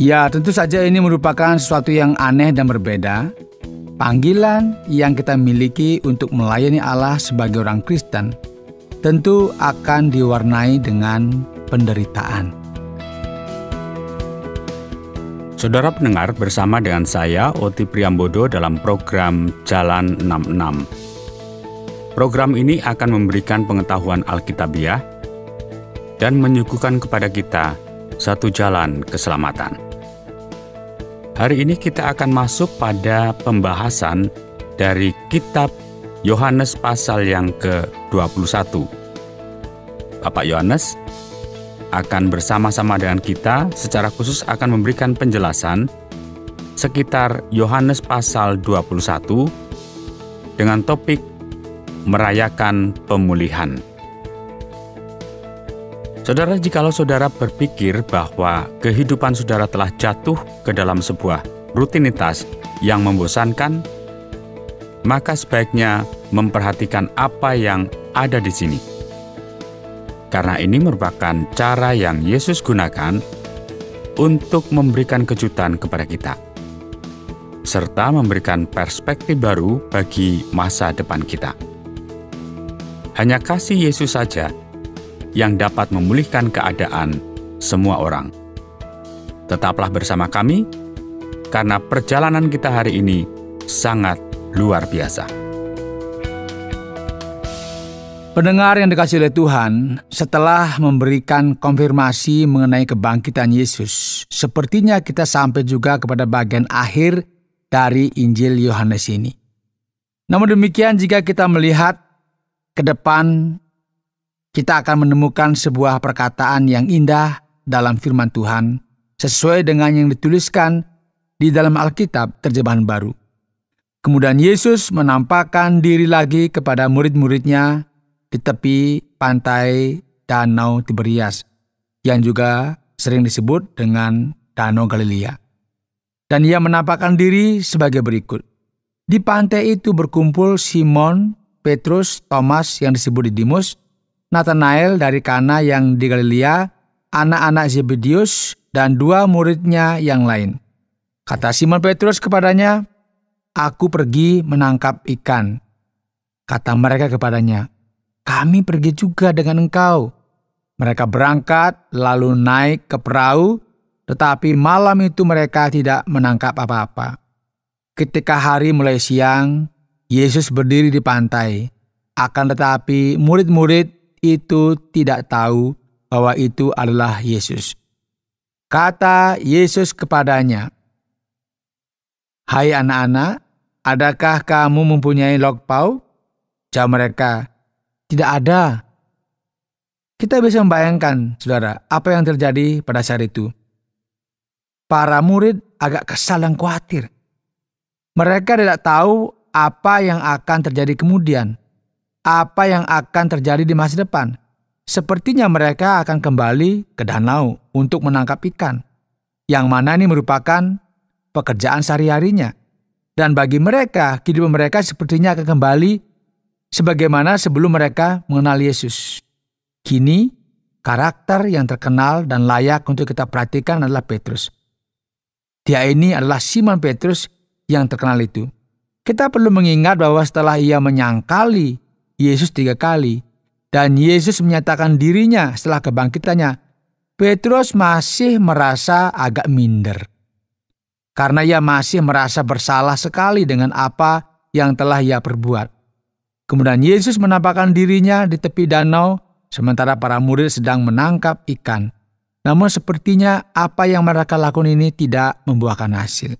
Ya, tentu saja ini merupakan sesuatu yang aneh dan berbeda. Panggilan yang kita miliki untuk melayani Allah sebagai orang Kristen tentu akan diwarnai dengan penderitaan. Saudara pendengar, bersama dengan saya, Oti Priambodo, dalam program Jalan 66. Program ini akan memberikan pengetahuan Alkitabiah dan menyuguhkan kepada kita satu jalan keselamatan. Hari ini kita akan masuk pada pembahasan dari kitab Yohanes pasal yang ke-21. Bapak Yohanes akan bersama-sama dengan kita secara khusus akan memberikan penjelasan sekitar Yohanes pasal 21 dengan topik merayakan pemulihan. Saudara, jikalau saudara berpikir bahwa kehidupan saudara telah jatuh ke dalam sebuah rutinitas yang membosankan, maka sebaiknya memperhatikan apa yang ada di sini. Karena ini merupakan cara yang Yesus gunakan untuk memberikan kejutan kepada kita, serta memberikan perspektif baru bagi masa depan kita. Hanya kasih Yesus saja yang dapat memulihkan keadaan semua orang. Tetaplah bersama kami, karena perjalanan kita hari ini sangat luar biasa. Pendengar yang dikasihi oleh Tuhan, setelah memberikan konfirmasi mengenai kebangkitan Yesus, sepertinya kita sampai juga kepada bagian akhir dari Injil Yohanes ini. Namun demikian, jika kita melihat ke depan, kita akan menemukan sebuah perkataan yang indah dalam firman Tuhan, sesuai dengan yang dituliskan di dalam Alkitab terjemahan baru. Kemudian Yesus menampakkan diri lagi kepada murid-muridnya di tepi pantai Danau Tiberias, yang juga sering disebut dengan Danau Galilea. Dan ia menampakkan diri sebagai berikut. Di pantai itu berkumpul Simon, Petrus, Thomas yang disebut Didimus, Nathanael dari Kana yang di Galilea, anak-anak Zebedius, dan dua muridnya yang lain. Kata Simon Petrus kepadanya, "Aku pergi menangkap ikan." Kata mereka kepadanya, "Kami pergi juga dengan engkau." Mereka berangkat lalu naik ke perahu, tetapi malam itu mereka tidak menangkap apa-apa. Ketika hari mulai siang, Yesus berdiri di pantai. Akan tetapi murid-murid itu tidak tahu bahwa itu adalah Yesus. Kata Yesus kepadanya, "Hai anak-anak, adakah kamu mempunyai lauk-pauk?" Jawab mereka, "Tidak ada." Kita bisa membayangkan, saudara, apa yang terjadi pada saat itu. Para murid agak kesal dan khawatir. Mereka tidak tahu apa yang akan terjadi kemudian. Apa yang akan terjadi di masa depan. Sepertinya mereka akan kembali ke danau untuk menangkap ikan, yang mana ini merupakan pekerjaan sehari-harinya. Dan bagi mereka, kehidupan mereka sepertinya akan kembali sebagaimana sebelum mereka mengenal Yesus. Kini, karakter yang terkenal dan layak untuk kita perhatikan adalah Petrus. Dia ini adalah Simon Petrus yang terkenal itu. Kita perlu mengingat bahwa setelah ia menyangkali Yesus 3 kali, dan Yesus menyatakan dirinya setelah kebangkitannya, Petrus masih merasa agak minder. Karena ia masih merasa bersalah sekali dengan apa yang telah ia perbuat. Kemudian Yesus menampakkan dirinya di tepi danau, sementara para murid sedang menangkap ikan. Namun sepertinya apa yang mereka lakukan ini tidak membuahkan hasil.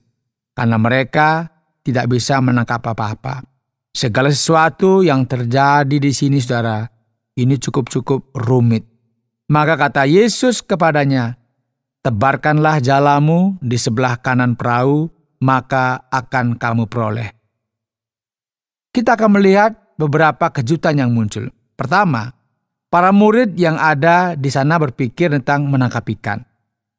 Karena mereka tidak bisa menangkap apa-apa. Segala sesuatu yang terjadi di sini, saudara, ini cukup rumit. Maka kata Yesus kepadanya, "Tebarkanlah jalamu di sebelah kanan perahu, maka akan kamu peroleh." Kita akan melihat beberapa kejutan yang muncul. Pertama, para murid yang ada di sana berpikir tentang menangkap ikan.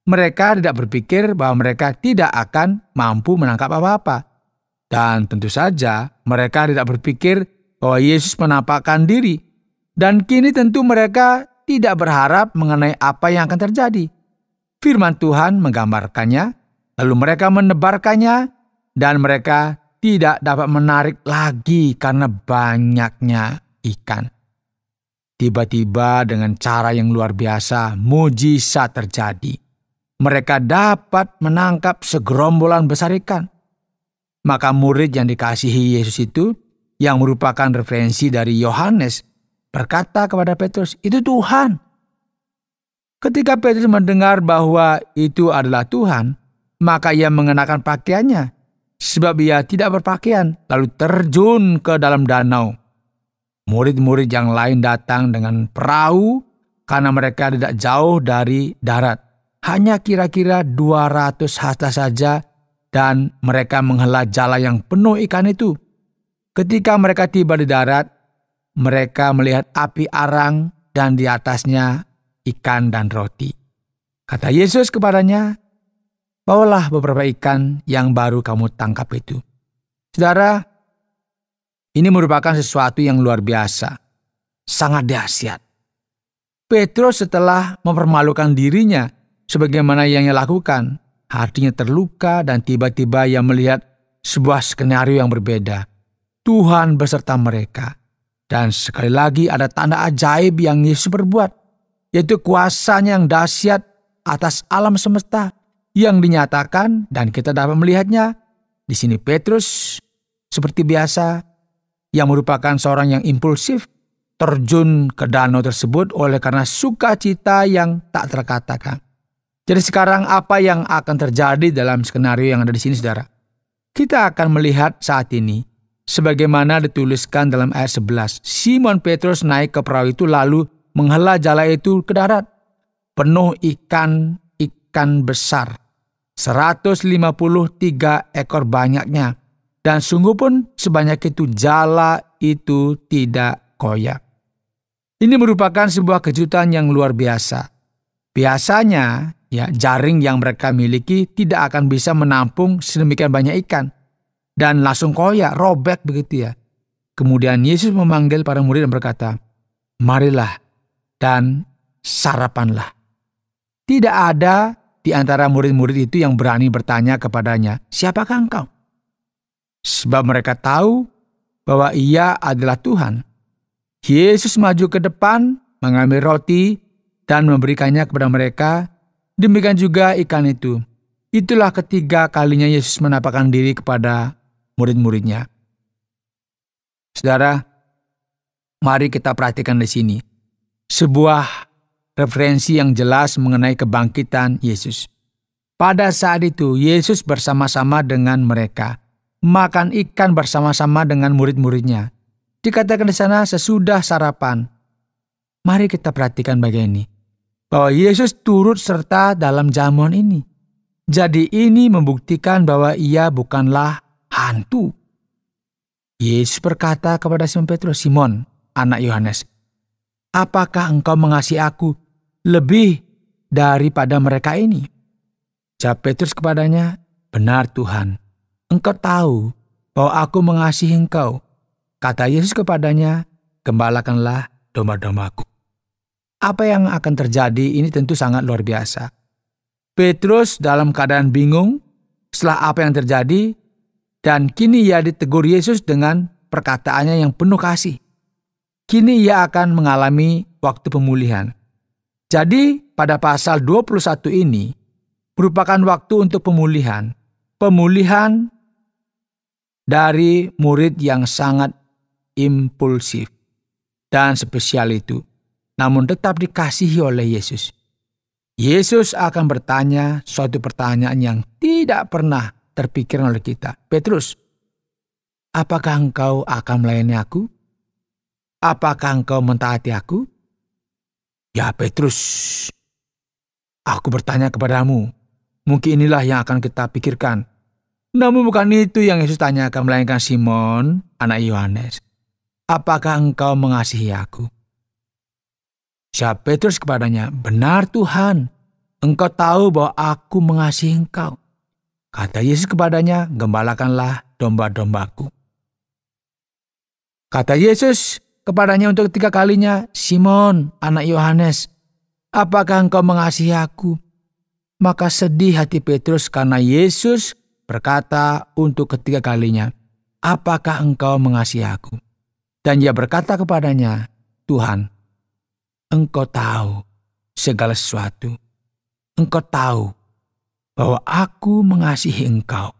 Mereka tidak berpikir bahwa mereka tidak akan mampu menangkap apa-apa. Dan tentu saja mereka tidak berpikir bahwa Yesus menampakkan diri. Dan kini tentu mereka tidak berharap mengenai apa yang akan terjadi. Firman Tuhan menggambarkannya, lalu mereka menebarkannya, dan mereka tidak dapat menarik lagi karena banyaknya ikan. Tiba-tiba dengan cara yang luar biasa, mujizat terjadi. Mereka dapat menangkap segerombolan besar ikan. Maka murid yang dikasihi Yesus itu, yang merupakan referensi dari Yohanes, berkata kepada Petrus, "Itu Tuhan." Ketika Petrus mendengar bahwa itu adalah Tuhan, maka ia mengenakan pakaiannya, sebab ia tidak berpakaian, lalu terjun ke dalam danau. Murid-murid yang lain datang dengan perahu karena mereka tidak jauh dari darat. Hanya kira-kira 200 hasta saja, dan mereka menghela jala yang penuh ikan itu. Ketika mereka tiba di darat, mereka melihat api arang dan di atasnya ikan dan roti. Kata Yesus kepadanya, "Bawalah beberapa ikan yang baru kamu tangkap itu." Saudara, ini merupakan sesuatu yang luar biasa, sangat dahsyat. Petrus setelah mempermalukan dirinya sebagaimana yang ia lakukan, hatinya terluka dan tiba-tiba ia melihat sebuah skenario yang berbeda. Tuhan beserta mereka. Dan sekali lagi ada tanda ajaib yang Yesus berbuat, yaitu kuasanya yang dahsyat atas alam semesta yang dinyatakan dan kita dapat melihatnya. Di sini Petrus seperti biasa yang merupakan seorang yang impulsif terjun ke danau tersebut oleh karena sukacita yang tak terkatakan. Jadi sekarang apa yang akan terjadi dalam skenario yang ada di sini, saudara? Kita akan melihat saat ini sebagaimana dituliskan dalam ayat 11. Simon Petrus naik ke perahu itu lalu menghela jala itu ke darat, penuh ikan besar, 153 ekor banyaknya, dan sungguh pun sebanyak itu jala itu tidak koyak. Ini merupakan sebuah kejutan yang luar biasa. Biasanya, jaring yang mereka miliki tidak akan bisa menampung sedemikian banyak ikan. Dan langsung koyak, robek begitu ya. Kemudian Yesus memanggil para murid dan berkata, "Marilah dan sarapanlah." Tidak ada di antara murid-murid itu yang berani bertanya kepadanya, "Siapakah engkau?" Sebab mereka tahu bahwa ia adalah Tuhan. Yesus maju ke depan, mengambil roti, dan memberikannya kepada mereka. Demikian juga ikan itu. Itulah ketiga kalinya Yesus menampakkan diri kepada murid-muridnya. Saudara, mari kita perhatikan di sini sebuah referensi yang jelas mengenai kebangkitan Yesus. Pada saat itu, Yesus bersama-sama dengan mereka, makan ikan bersama-sama dengan murid-muridnya. Dikatakan di sana sesudah sarapan. Mari kita perhatikan bagian ini, bahwa Yesus turut serta dalam jamuan ini. Jadi ini membuktikan bahwa ia bukanlah hantu. Yesus berkata kepada Simon Petrus, "Simon, anak Yohanes, apakah engkau mengasihi aku lebih daripada mereka ini?" Jawab Petrus kepadanya, "Benar Tuhan, engkau tahu bahwa aku mengasihi engkau." Kata Yesus kepadanya, "Gembalakanlah domba-dombaku." Apa yang akan terjadi ini tentu sangat luar biasa. Petrus dalam keadaan bingung setelah apa yang terjadi, dan kini ia ditegur Yesus dengan perkataannya yang penuh kasih. Kini ia akan mengalami waktu pemulihan. Jadi pada pasal 21 ini merupakan waktu untuk pemulihan. Pemulihan dari murid yang sangat impulsif dan spesial itu, namun tetap dikasihi oleh Yesus. Yesus akan bertanya suatu pertanyaan yang tidak pernah terpikir oleh kita. "Petrus, apakah engkau akan melayani aku? Apakah engkau mentaati aku?" "Ya Petrus, aku bertanya kepadamu." Mungkin inilah yang akan kita pikirkan. Namun bukan itu yang Yesus tanyakan, melainkan Simon, anak Yohanes, "Apakah engkau mengasihi aku?" Jawab Petrus kepadanya, "Benar Tuhan, engkau tahu bahwa aku mengasihi engkau." Kata Yesus kepadanya, "Gembalakanlah domba-dombaku." Kata Yesus kepadanya untuk ketiga kalinya, "Simon, anak Yohanes, apakah engkau mengasihi aku?" Maka sedih hati Petrus karena Yesus berkata untuk ketiga kalinya, "Apakah engkau mengasihi aku?" Dan ia berkata kepadanya, "Tuhan, engkau tahu segala sesuatu. Engkau tahu bahwa aku mengasihi engkau."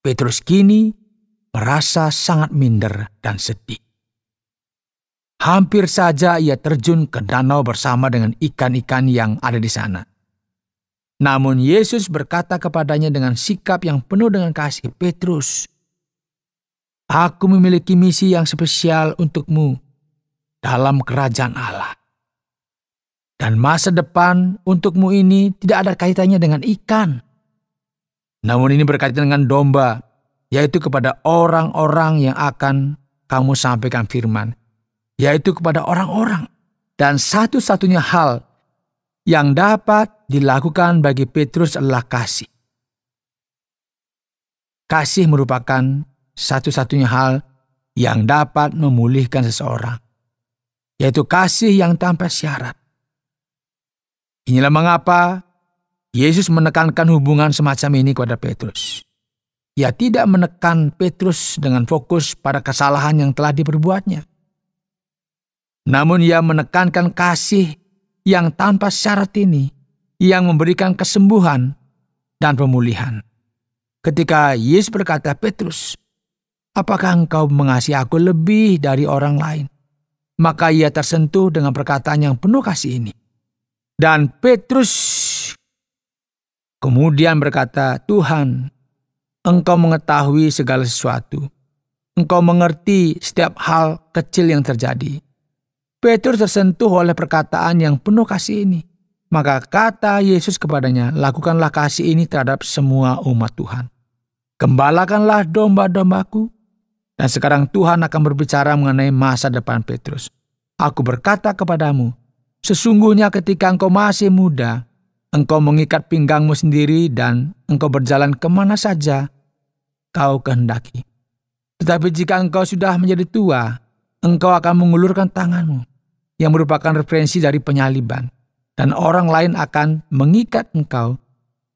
Petrus kini merasa sangat minder dan sedih. Hampir saja ia terjun ke danau bersama dengan ikan-ikan yang ada di sana. Namun Yesus berkata kepadanya dengan sikap yang penuh dengan kasih, "Petrus, aku memiliki misi yang spesial untukmu dalam kerajaan Allah. Dan masa depan untukmu ini tidak ada kaitannya dengan ikan. Namun ini berkaitan dengan domba, yaitu kepada orang-orang yang akan kamu sampaikan firman, yaitu kepada orang-orang. Dan satu-satunya hal yang dapat dilakukan bagi Petrus adalah kasih. Kasih merupakan satu-satunya hal yang dapat memulihkan seseorang, yaitu kasih yang tanpa syarat. Inilah mengapa Yesus menekankan hubungan semacam ini kepada Petrus. Ia tidak menekan Petrus dengan fokus pada kesalahan yang telah diperbuatnya. Namun ia menekankan kasih yang tanpa syarat ini, yang memberikan kesembuhan dan pemulihan. Ketika Yesus berkata, "Petrus, apakah engkau mengasihi aku lebih dari orang lain?" Maka ia tersentuh dengan perkataan yang penuh kasih ini. Dan Petrus kemudian berkata, "Tuhan, engkau mengetahui segala sesuatu. Engkau mengerti setiap hal kecil yang terjadi." Petrus tersentuh oleh perkataan yang penuh kasih ini. Maka kata Yesus kepadanya, "Lakukanlah kasih ini terhadap semua umat Tuhan. Gembalakanlah domba-dombaku." Dan sekarang Tuhan akan berbicara mengenai masa depan Petrus. "Aku berkata kepadamu, sesungguhnya ketika engkau masih muda, engkau mengikat pinggangmu sendiri dan engkau berjalan kemana saja kau kehendaki. Tetapi jika engkau sudah menjadi tua, engkau akan mengulurkan tanganmu," yang merupakan referensi dari penyaliban, "dan orang lain akan mengikat engkau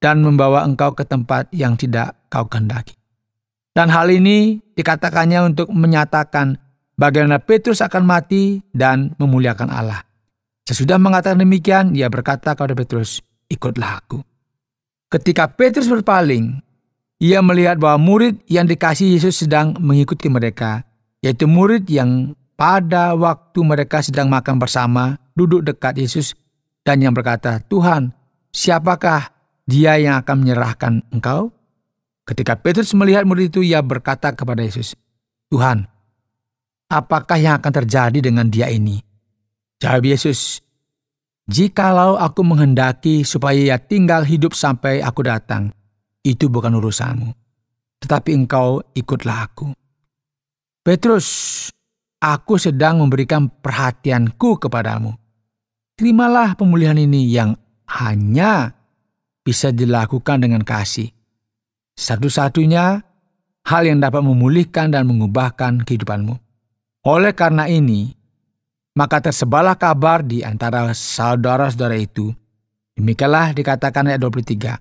dan membawa engkau ke tempat yang tidak kau kehendaki." Dan hal ini dikatakannya untuk menyatakan bagaimana Petrus akan mati dan memuliakan Allah. Sesudah mengatakan demikian, ia berkata kepada Petrus, "Ikutlah aku." Ketika Petrus berpaling, ia melihat bahwa murid yang dikasihi Yesus sedang mengikuti mereka, yaitu murid yang pada waktu mereka sedang makan bersama, duduk dekat Yesus, dan yang berkata, "Tuhan, siapakah dia yang akan menyerahkan engkau?" Ketika Petrus melihat murid itu, ia berkata kepada Yesus, "Tuhan, apakah yang akan terjadi dengan dia ini?" Jawab Yesus, "Jikalau aku menghendaki supaya ia tinggal hidup sampai aku datang, itu bukan urusanmu. Tetapi engkau ikutlah aku." "Petrus, aku sedang memberikan perhatianku kepadamu. Terimalah pemulihan ini yang hanya bisa dilakukan dengan kasih. Satu-satunya hal yang dapat memulihkan dan mengubahkan kehidupanmu. Oleh karena ini, maka tersebarlah kabar di antara saudara-saudara itu." Demikianlah dikatakan ayat 23.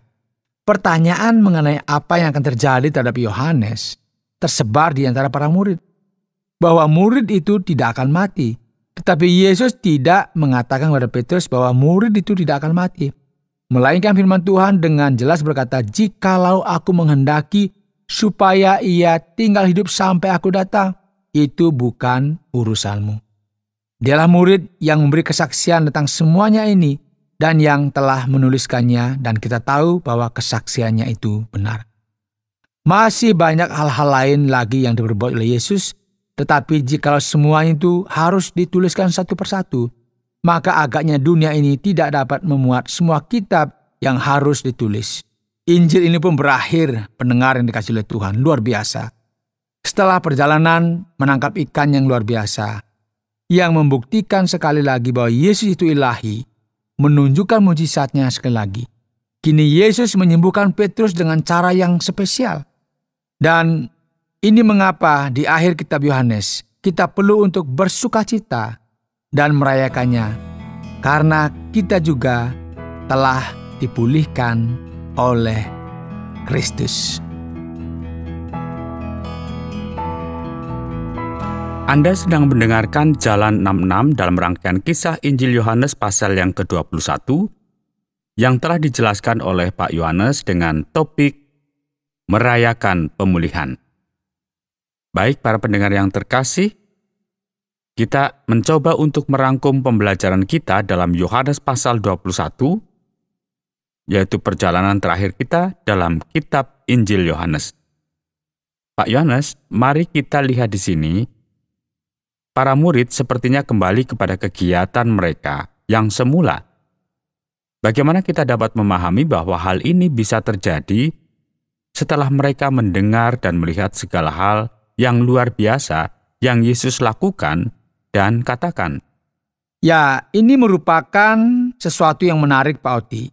Pertanyaan mengenai apa yang akan terjadi terhadap Yohanes tersebar di antara para murid. Bahwa murid itu tidak akan mati. Tetapi Yesus tidak mengatakan kepada Petrus bahwa murid itu tidak akan mati. Melainkan firman Tuhan dengan jelas berkata, "Jikalau aku menghendaki supaya ia tinggal hidup sampai aku datang, itu bukan urusanmu." Dialah murid yang memberi kesaksian tentang semuanya ini dan yang telah menuliskannya, dan kita tahu bahwa kesaksiannya itu benar. Masih banyak hal-hal lain lagi yang diperbuat oleh Yesus, tetapi jikalau semua itu harus dituliskan satu persatu, maka agaknya dunia ini tidak dapat memuat semua kitab yang harus ditulis. Injil ini pun berakhir, pendengar yang dikasihi oleh Tuhan, luar biasa. Setelah perjalanan menangkap ikan yang luar biasa, yang membuktikan sekali lagi bahwa Yesus itu ilahi, menunjukkan mujizatnya sekali lagi. Kini Yesus menyembuhkan Petrus dengan cara yang spesial. Dan ini mengapa di akhir kitab Yohanes kita perlu untuk bersukacita dan merayakannya, karena kita juga telah dipulihkan oleh Kristus. Anda sedang mendengarkan Jalan 66 dalam rangkaian kisah Injil Yohanes pasal yang ke-21 yang telah dijelaskan oleh Pak Yohanes dengan topik Merayakan Pemulihan. Baik para pendengar yang terkasih, kita mencoba untuk merangkum pembelajaran kita dalam Yohanes pasal 21, yaitu perjalanan terakhir kita dalam kitab Injil Yohanes. Pak Yohanes, mari kita lihat di sini. Para murid sepertinya kembali kepada kegiatan mereka yang semula. Bagaimana kita dapat memahami bahwa hal ini bisa terjadi setelah mereka mendengar dan melihat segala hal yang luar biasa yang Yesus lakukan dan katakan? Ya, ini merupakan sesuatu yang menarik, Pak Oti.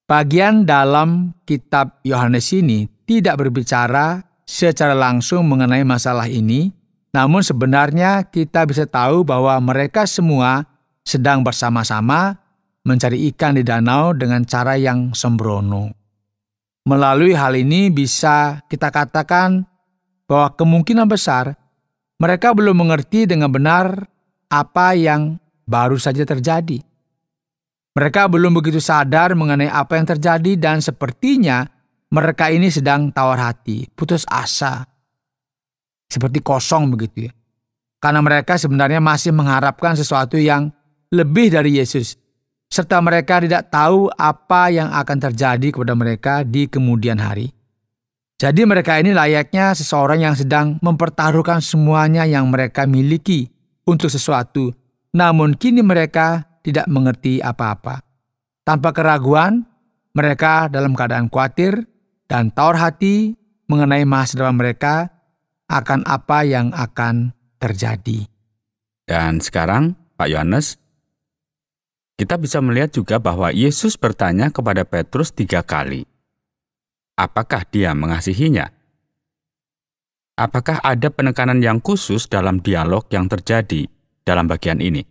Bagian dalam kitab Yohanes ini tidak berbicara secara langsung mengenai masalah ini, namun sebenarnya kita bisa tahu bahwa mereka semua sedang bersama-sama mencari ikan di danau dengan cara yang sembrono. Melalui hal ini bisa kita katakan bahwa kemungkinan besar mereka belum mengerti dengan benar apa yang baru saja terjadi. Mereka belum begitu sadar mengenai apa yang terjadi dan sepertinya mereka ini sedang tawar hati, putus asa. Seperti kosong begitu ya. Karena mereka sebenarnya masih mengharapkan sesuatu yang lebih dari Yesus. Serta mereka tidak tahu apa yang akan terjadi kepada mereka di kemudian hari. Jadi mereka ini layaknya seseorang yang sedang mempertaruhkan semuanya yang mereka miliki untuk sesuatu. Namun kini mereka tidak mengerti apa-apa. Tanpa keraguan, mereka dalam keadaan khawatir dan tawar hati mengenai masa depan mereka, akan apa yang akan terjadi. Dan sekarang, Pak Yohanes, kita bisa melihat juga bahwa Yesus bertanya kepada Petrus 3 kali. Apakah dia mengasihinya? Apakah ada penekanan yang khusus dalam dialog yang terjadi dalam bagian ini?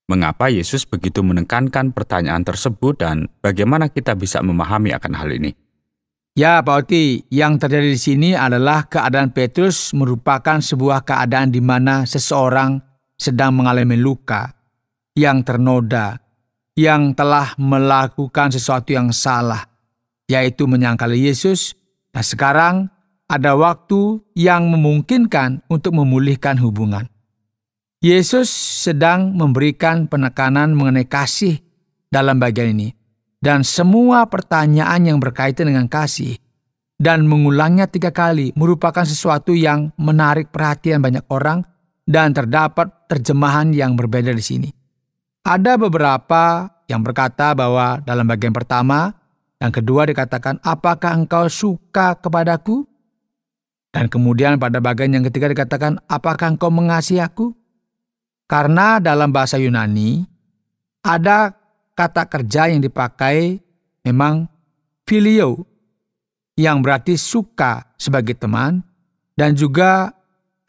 Mengapa Yesus begitu menekankan pertanyaan tersebut dan bagaimana kita bisa memahami akan hal ini? Ya, Pak Oti, yang terjadi di sini adalah keadaan Petrus merupakan sebuah keadaan di mana seseorang sedang mengalami luka, yang ternoda, yang telah melakukan sesuatu yang salah, yaitu menyangkali Yesus, dan sekarang ada waktu yang memungkinkan untuk memulihkan hubungan. Yesus sedang memberikan penekanan mengenai kasih dalam bagian ini. Dan semua pertanyaan yang berkaitan dengan kasih dan mengulangnya 3 kali merupakan sesuatu yang menarik perhatian banyak orang dan terdapat terjemahan yang berbeda di sini. Ada beberapa yang berkata bahwa dalam bagian pertama dan kedua dikatakan, apakah engkau suka kepadaku? Dan kemudian pada bagian yang ketiga dikatakan, apakah engkau mengasihi aku? Karena dalam bahasa Yunani ada kata kerja yang dipakai memang filio, yang berarti suka sebagai teman, dan juga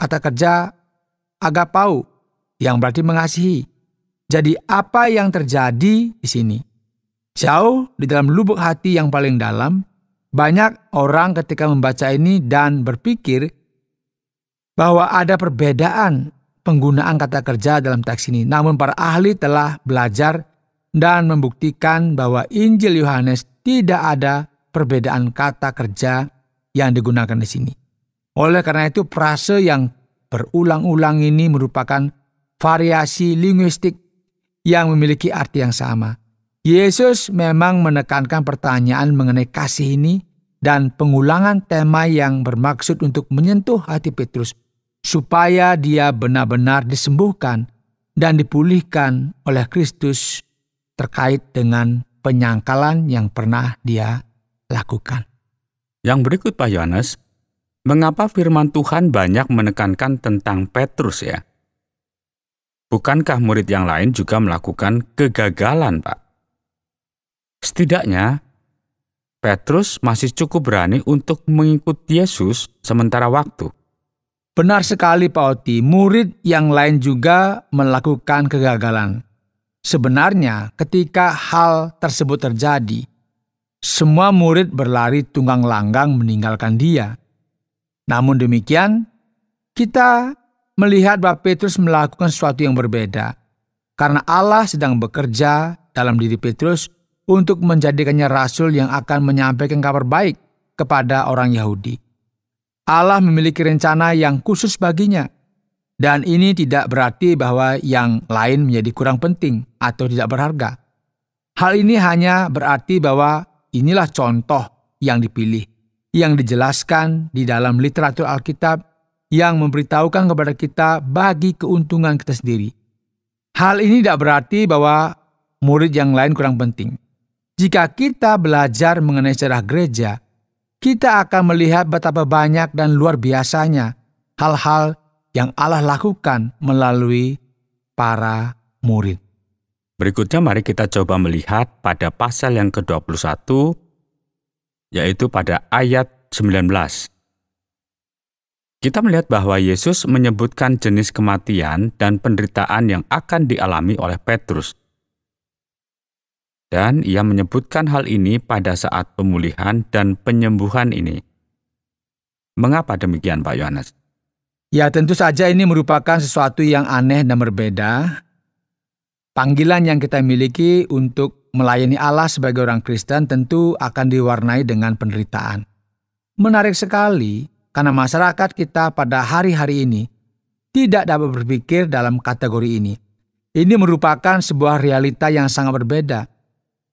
kata kerja agapau, yang berarti mengasihi. Jadi apa yang terjadi di sini? Jauh di dalam lubuk hati yang paling dalam, banyak orang ketika membaca ini dan berpikir bahwa ada perbedaan penggunaan kata kerja dalam teks ini. Namun para ahli telah belajar dan membuktikan bahwa Injil Yohanes tidak ada perbedaan kata kerja yang digunakan di sini. Oleh karena itu, frase yang berulang-ulang ini merupakan variasi linguistik yang memiliki arti yang sama. Yesus memang menekankan pertanyaan mengenai kasih ini dan pengulangan tema yang bermaksud untuk menyentuh hati Petrus supaya dia benar-benar disembuhkan dan dipulihkan oleh Kristus terkait dengan penyangkalan yang pernah dia lakukan. Yang berikut Pak Yohanes, mengapa firman Tuhan banyak menekankan tentang Petrus ya? Bukankah murid yang lain juga melakukan kegagalan, Pak? Setidaknya, Petrus masih cukup berani untuk mengikuti Yesus sementara waktu. Benar sekali Pak Oti, murid yang lain juga melakukan kegagalan. Sebenarnya ketika hal tersebut terjadi, semua murid berlari tunggang langgang meninggalkan dia. Namun demikian, kita melihat bahwa Petrus melakukan sesuatu yang berbeda, karena Allah sedang bekerja dalam diri Petrus untuk menjadikannya rasul yang akan menyampaikan kabar baik kepada orang Yahudi. Allah memiliki rencana yang khusus baginya, dan ini tidak berarti bahwa yang lain menjadi kurang penting atau tidak berharga. Hal ini hanya berarti bahwa inilah contoh yang dipilih, yang dijelaskan di dalam literatur Alkitab yang memberitahukan kepada kita bagi keuntungan kita sendiri. Hal ini tidak berarti bahwa murid yang lain kurang penting. Jika kita belajar mengenai sejarah gereja, kita akan melihat betapa banyak dan luar biasanya hal-hal yang Allah lakukan melalui para murid. Berikutnya mari kita coba melihat pada pasal yang ke-21, yaitu pada ayat 19. Kita melihat bahwa Yesus menyebutkan jenis kematian dan penderitaan yang akan dialami oleh Petrus. Dan ia menyebutkan hal ini pada saat pemulihan dan penyembuhan ini. Mengapa demikian, Pak Yohanes? Ya, tentu saja ini merupakan sesuatu yang aneh dan berbeda. Panggilan yang kita miliki untuk melayani Allah sebagai orang Kristen tentu akan diwarnai dengan penderitaan. Menarik sekali, karena masyarakat kita pada hari-hari ini tidak dapat berpikir dalam kategori ini. Ini merupakan sebuah realita yang sangat berbeda.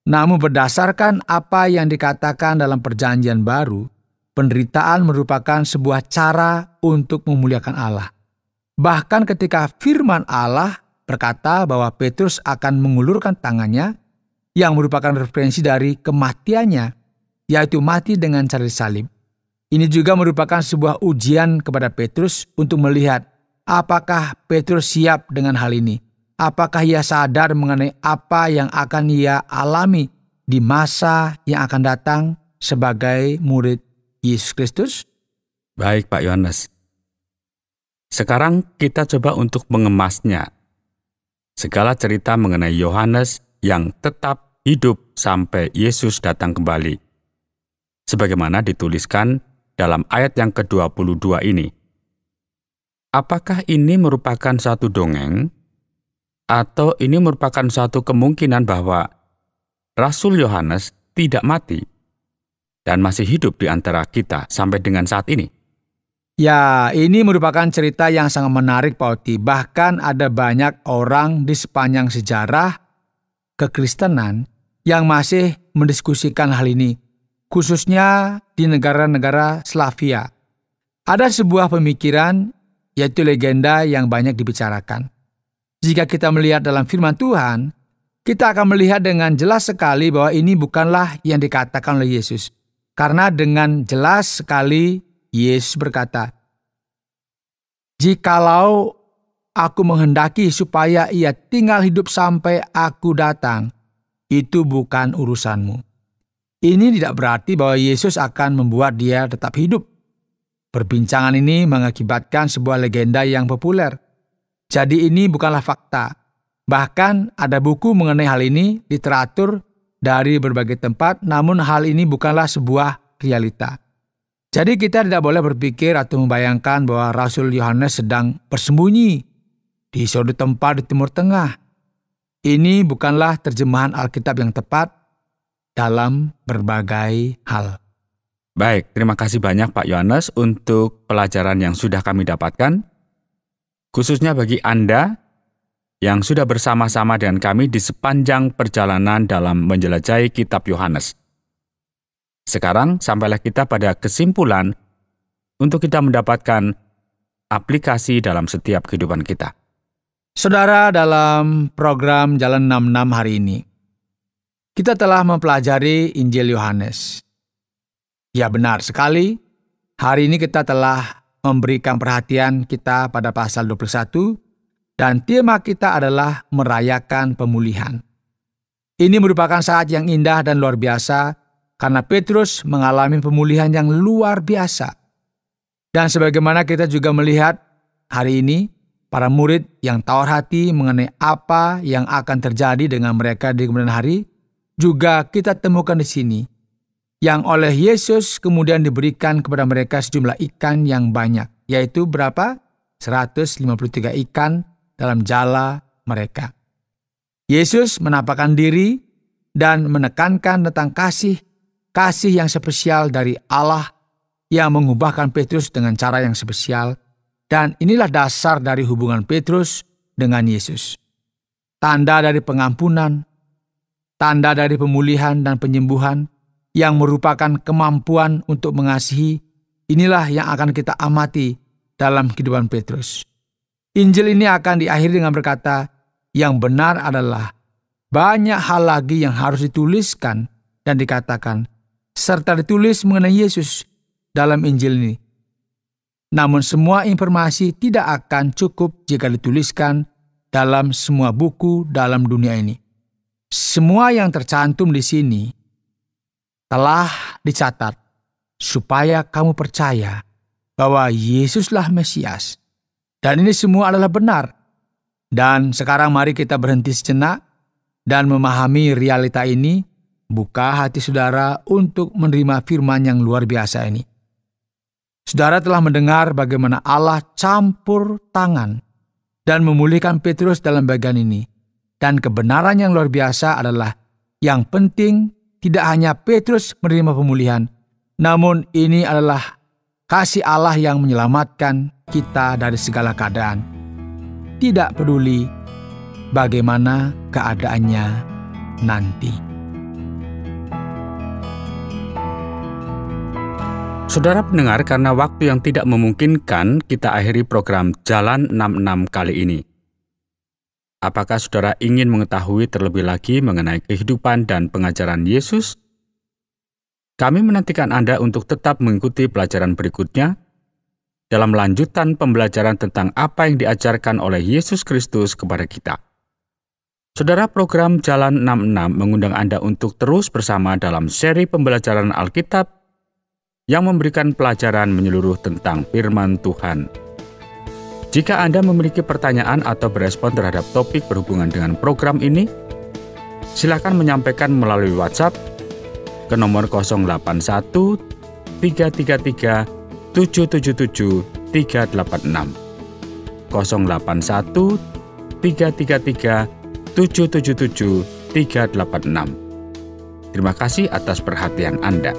Namun berdasarkan apa yang dikatakan dalam Perjanjian Baru, penderitaan merupakan sebuah cara untuk memuliakan Allah. Bahkan ketika firman Allah berkata bahwa Petrus akan mengulurkan tangannya, yang merupakan referensi dari kematiannya, yaitu mati dengan cara disalib. Ini juga merupakan sebuah ujian kepada Petrus untuk melihat apakah Petrus siap dengan hal ini. Apakah ia sadar mengenai apa yang akan ia alami di masa yang akan datang sebagai murid Yesus Kristus? Baik, Pak Yohanes. Sekarang kita coba untuk mengemasnya. Segala cerita mengenai Yohanes yang tetap hidup sampai Yesus datang kembali. Sebagaimana dituliskan dalam ayat yang ke-22 ini. Apakah ini merupakan satu dongeng? Atau ini merupakan suatu kemungkinan bahwa Rasul Yohanes tidak mati dan masih hidup di antara kita sampai dengan saat ini? Ya, ini merupakan cerita yang sangat menarik, Pak Oti. Bahkan ada banyak orang di sepanjang sejarah kekristenan yang masih mendiskusikan hal ini, khususnya di negara-negara Slavia. Ada sebuah pemikiran, yaitu legenda yang banyak dibicarakan. Jika kita melihat dalam firman Tuhan, kita akan melihat dengan jelas sekali bahwa ini bukanlah yang dikatakan oleh Yesus. Karena dengan jelas sekali Yesus berkata, "Jikalau aku menghendaki supaya ia tinggal hidup sampai aku datang, itu bukan urusanmu." Ini tidak berarti bahwa Yesus akan membuat dia tetap hidup. Perbincangan ini mengakibatkan sebuah legenda yang populer. Jadi ini bukanlah fakta. Bahkan ada buku mengenai hal ini, literatur dari berbagai tempat, namun hal ini bukanlah sebuah realita. Jadi kita tidak boleh berpikir atau membayangkan bahwa Rasul Yohanes sedang bersembunyi di suatu tempat di Timur Tengah. Ini bukanlah terjemahan Alkitab yang tepat dalam berbagai hal. Baik, terima kasih banyak Pak Yohanes untuk pelajaran yang sudah kami dapatkan. Khususnya bagi Anda yang sudah bersama-sama dengan kami di sepanjang perjalanan dalam menjelajahi kitab Yohanes. Sekarang sampailah kita pada kesimpulan untuk kita mendapatkan aplikasi dalam setiap kehidupan kita. Saudara, dalam program Jalan 66 hari ini, kita telah mempelajari Injil Yohanes. Ya, benar sekali, hari ini kita telah memberikan perhatian kita pada pasal 21, dan tema kita adalah merayakan pemulihan. Ini merupakan saat yang indah dan luar biasa, karena Petrus mengalami pemulihan yang luar biasa. Dan sebagaimana kita juga melihat hari ini, para murid yang tawar hati mengenai apa yang akan terjadi dengan mereka di kemudian hari, juga kita temukan di sini, yang oleh Yesus kemudian diberikan kepada mereka sejumlah ikan yang banyak, yaitu berapa? 153 ikan dalam jala mereka. Yesus menampakkan diri dan menekankan tentang kasih yang spesial dari Allah yang mengubahkan Petrus dengan cara yang spesial. Dan inilah dasar dari hubungan Petrus dengan Yesus. Tanda dari pengampunan, tanda dari pemulihan dan penyembuhan yang merupakan kemampuan untuk mengasihi, inilah yang akan kita amati dalam kehidupan Petrus. Injil ini akan diakhiri dengan berkata, yang benar adalah banyak hal lagi yang harus dituliskan dan dikatakan, serta ditulis mengenai Yesus dalam Injil ini. Namun semua informasi tidak akan cukup jika dituliskan dalam semua buku dalam dunia ini. Semua yang tercantum di sini telah dicatat supaya kamu percaya bahwa Yesuslah Mesias. Dan ini semua adalah benar. Dan sekarang mari kita berhenti sejenak dan memahami realita ini. Buka hati saudara untuk menerima firman yang luar biasa ini. Saudara telah mendengar bagaimana Allah campur tangan dan memulihkan Petrus dalam bagian ini. Dan kebenaran yang luar biasa adalah yang penting tidak hanya Petrus menerima pemulihan, namun ini adalah kasih Allah yang menyelamatkan kita dari segala keadaan. Tidak peduli bagaimana keadaannya nanti. Saudara pendengar, karena waktu yang tidak memungkinkan, kita akhiri program Jalan 66 kali ini. Apakah saudara ingin mengetahui terlebih lagi mengenai kehidupan dan pengajaran Yesus? Kami menantikan Anda untuk tetap mengikuti pelajaran berikutnya dalam lanjutan pembelajaran tentang apa yang diajarkan oleh Yesus Kristus kepada kita. Saudara, program Jalan 66 mengundang Anda untuk terus bersama dalam seri pembelajaran Alkitab yang memberikan pelajaran menyeluruh tentang firman Tuhan. Jika Anda memiliki pertanyaan atau berespon terhadap topik berhubungan dengan program ini, silakan menyampaikan melalui WhatsApp ke nomor 081 333 777 386 081 333 777 386. Terima kasih atas perhatian Anda.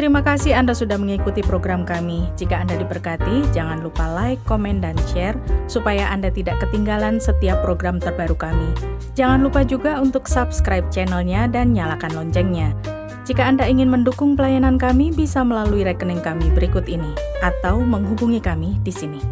Terima kasih Anda sudah mengikuti program kami. Jika Anda diberkati, jangan lupa like, komen, dan share supaya Anda tidak ketinggalan setiap program terbaru kami. Jangan lupa juga untuk subscribe channelnya dan nyalakan loncengnya. Jika Anda ingin mendukung pelayanan kami, bisa melalui rekening kami berikut ini atau menghubungi kami di sini.